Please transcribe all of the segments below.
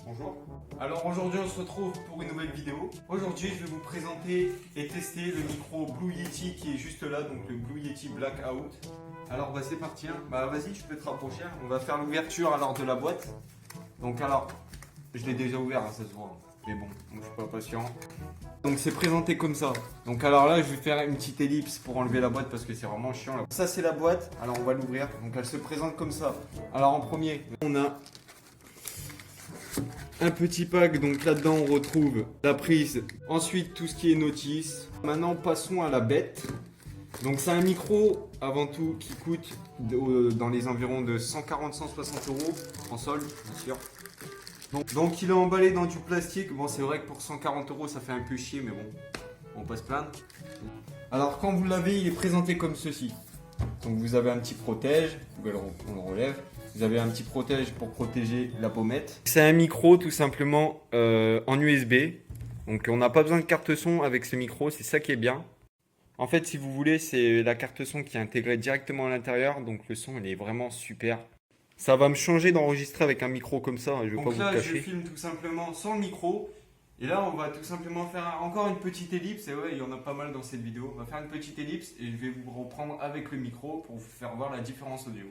Bonjour. Alors aujourd'hui on se retrouve pour une nouvelle vidéo. Aujourd'hui je vais vous présenter et tester le micro Blue Yeti qui est juste là, donc le Blue Yeti Blackout. Alors bah c'est parti, hein. Bah vas-y tu peux te rapprocher, hein. On va faire l'ouverture alors de la boîte. Donc alors, je l'ai déjà ouvert, hein, ça se voit. Mais bon, je suis pas patient. Donc c'est présenté comme ça. Donc alors là je vais faire une petite ellipse pour enlever la boîte parce que c'est vraiment chiant là. Ça c'est la boîte, alors on va l'ouvrir. Donc elle se présente comme ça. Alors en premier, on a un petit pack, donc là-dedans on retrouve la prise, ensuite tout ce qui est notice. Maintenant passons à la bête. Donc c'est un micro avant tout qui coûte dans les environs de 140-160 euros en solde bien sûr. Donc il est emballé dans du plastique. Bon c'est vrai que pour 140 euros ça fait un peu chier mais bon, on passe plein. Alors quand vous l'avez il est présenté comme ceci. Donc vous avez un petit protège, on le relève. Vous avez un petit protège pour protéger la pommette. C'est un micro tout simplement en USB. Donc on n'a pas besoin de carte son avec ce micro, c'est ça qui est bien. En fait si vous voulez c'est la carte son qui est intégrée directement à l'intérieur. Donc le son il est vraiment super. Ça va me changer d'enregistrer avec un micro comme ça, je vais pas vous le cacher. Je filme tout simplement sans le micro. Et là on va tout simplement faire encore une petite ellipse. Et ouais il y en a pas mal dans cette vidéo. On va faire une petite ellipse et je vais vous reprendre avec le micro pour vous faire voir la différence audio.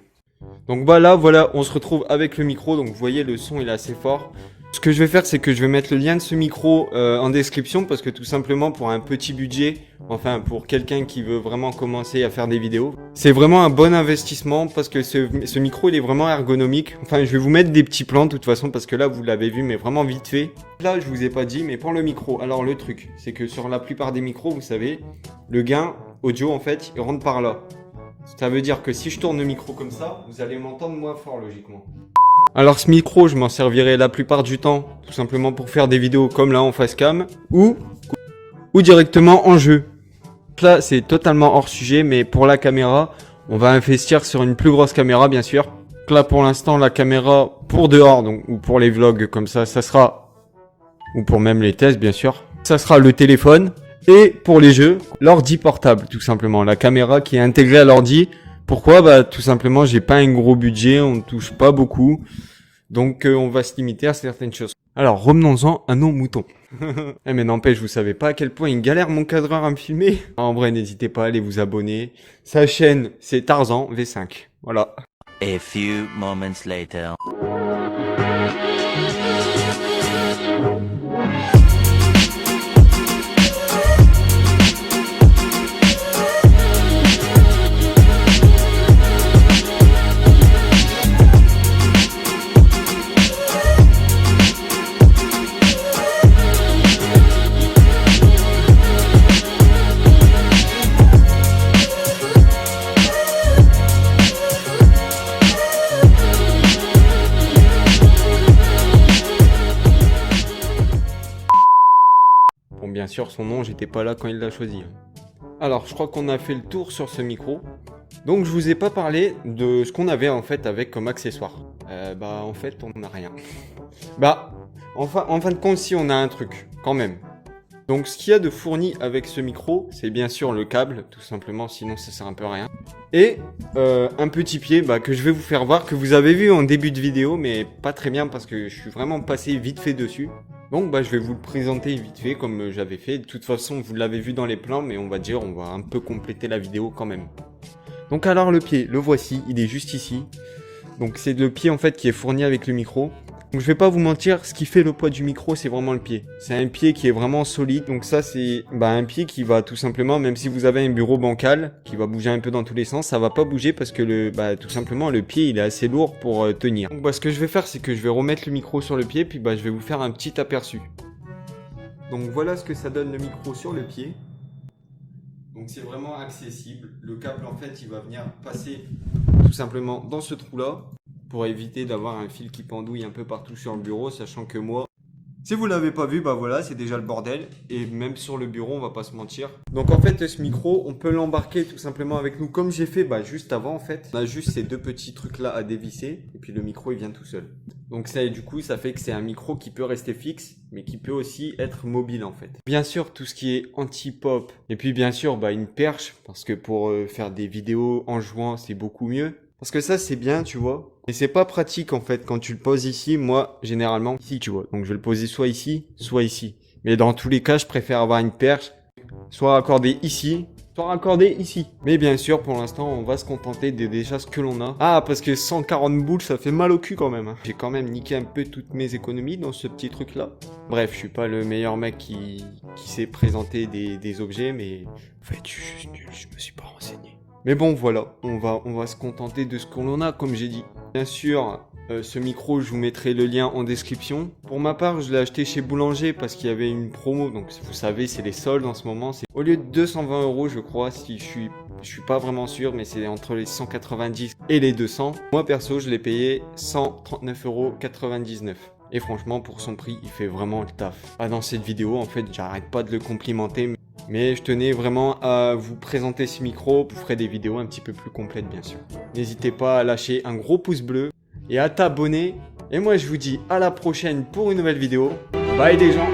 Donc bah là voilà on se retrouve avec le micro, donc vous voyez le son il est assez fort. Ce que je vais faire c'est que je vais mettre le lien de ce micro en description parce que tout simplement pour un petit budget, enfin pour quelqu'un qui veut vraiment commencer à faire des vidéos, c'est vraiment un bon investissement parce que ce micro il est vraiment ergonomique. Enfin je vais vous mettre des petits plans de toute façon parce que là vous l'avez vu mais vraiment vite fait. Là je vous ai pas dit mais pour le micro, alors le truc c'est que sur la plupart des micros vous savez, le gain audio en fait il rentre par là. Ça veut dire que si je tourne le micro comme ça, vous allez m'entendre moins fort logiquement. Alors ce micro, je m'en servirai la plupart du temps, tout simplement pour faire des vidéos comme là en face cam, ou directement en jeu. Là c'est totalement hors sujet, mais pour la caméra, on va investir sur une plus grosse caméra bien sûr. Donc là pour l'instant la caméra pour dehors, donc, ou pour les vlogs comme ça sera, ou pour même les tests bien sûr, ça sera le téléphone. Et pour les jeux, l'ordi portable tout simplement, la caméra qui est intégrée à l'ordi. Pourquoi? Bah tout simplement j'ai pas un gros budget, on ne touche pas beaucoup. Donc on va se limiter à certaines choses. Alors revenons-en à nos moutons. Mais n'empêche, vous savez pas à quel point il galère mon cadreur à me filmer. En vrai n'hésitez pas à aller vous abonner. Sa chaîne c'est Tarzan V5. Voilà. A few moments later. Bon, bien sûr, son nom, j'étais pas là quand il l'a choisi. Alors, je crois qu'on a fait le tour sur ce micro. Donc, je vous ai pas parlé de ce qu'on avait en fait avec comme accessoire. Bah, en fait, on n'a rien. Bah, en fin de compte, si on a un truc, quand même. Donc, ce qu'il y a de fourni avec ce micro, c'est bien sûr le câble, tout simplement, sinon ça sert un peu à rien. Et un petit pied bah, que je vais vous faire voir, que vous avez vu en début de vidéo, mais pas très bien parce que je suis vraiment passé vite fait dessus. Donc bah, je vais vous le présenter vite fait comme j'avais fait. De toute façon, vous l'avez vu dans les plans, mais on va un peu compléter la vidéo quand même. Donc alors le pied, le voici, il est juste ici. Donc c'est le pied en fait qui est fourni avec le micro. Donc je vais pas vous mentir, ce qui fait le poids du micro, c'est vraiment le pied. C'est un pied qui est vraiment solide. Donc ça c'est un pied qui va tout simplement, même si vous avez un bureau bancal, qui va bouger un peu dans tous les sens, ça va pas bouger parce que tout simplement le pied il est assez lourd pour tenir. Donc ce que je vais faire, c'est que je vais remettre le micro sur le pied, puis je vais vous faire un petit aperçu. Donc voilà ce que ça donne le micro sur le pied. Donc c'est vraiment accessible. Le câble en fait il va venir passer tout simplement dans ce trou là pour éviter d'avoir un fil qui pendouille un peu partout sur le bureau, sachant que moi, si vous l'avez pas vu, bah voilà, c'est déjà le bordel. Et même sur le bureau, on va pas se mentir. Donc en fait, ce micro, on peut l'embarquer tout simplement avec nous, comme j'ai fait juste avant en fait. On a juste ces deux petits trucs là à dévisser, et puis le micro il vient tout seul. Donc ça, et du coup, ça fait que c'est un micro qui peut rester fixe, mais qui peut aussi être mobile en fait. Bien sûr, tout ce qui est anti-pop, et puis bien sûr, une perche, parce que pour faire des vidéos en jouant, c'est beaucoup mieux. Parce que ça, c'est bien, tu vois. Et c'est pas pratique, en fait, quand tu le poses ici. Moi, généralement, ici, tu vois. Donc, je vais le poser soit ici, soit ici. Mais dans tous les cas, je préfère avoir une perche soit raccordée ici, soit raccordée ici. Mais bien sûr, pour l'instant, on va se contenter de déjà ce que l'on a. Ah, parce que 140 boules, ça fait mal au cul quand même. Hein. J'ai quand même niqué un peu toutes mes économies dans ce petit truc-là. Bref, je suis pas le meilleur mec qui sait présenter des objets, mais en fait, je suis juste nul, je me suis pas renseigné. Mais bon, voilà, on va se contenter de ce qu'on a, comme j'ai dit. Bien sûr, ce micro, je vous mettrai le lien en description. Pour ma part, je l'ai acheté chez Boulanger parce qu'il y avait une promo. Donc, vous savez, c'est les soldes en ce moment. C'est au lieu de 220 €, je crois, si je suis pas vraiment sûr, mais c'est entre les 190 et les 200. Moi, perso, je l'ai payé 139,99 €. Et franchement, pour son prix, il fait vraiment le taf. Ah, dans cette vidéo, en fait, j'arrête pas de le complimenter. Mais je tenais vraiment à vous présenter ce micro. Je vous ferai des vidéos un petit peu plus complètes, bien sûr. N'hésitez pas à lâcher un gros pouce bleu et à t'abonner. Et moi, je vous dis à la prochaine pour une nouvelle vidéo. Bye les gens!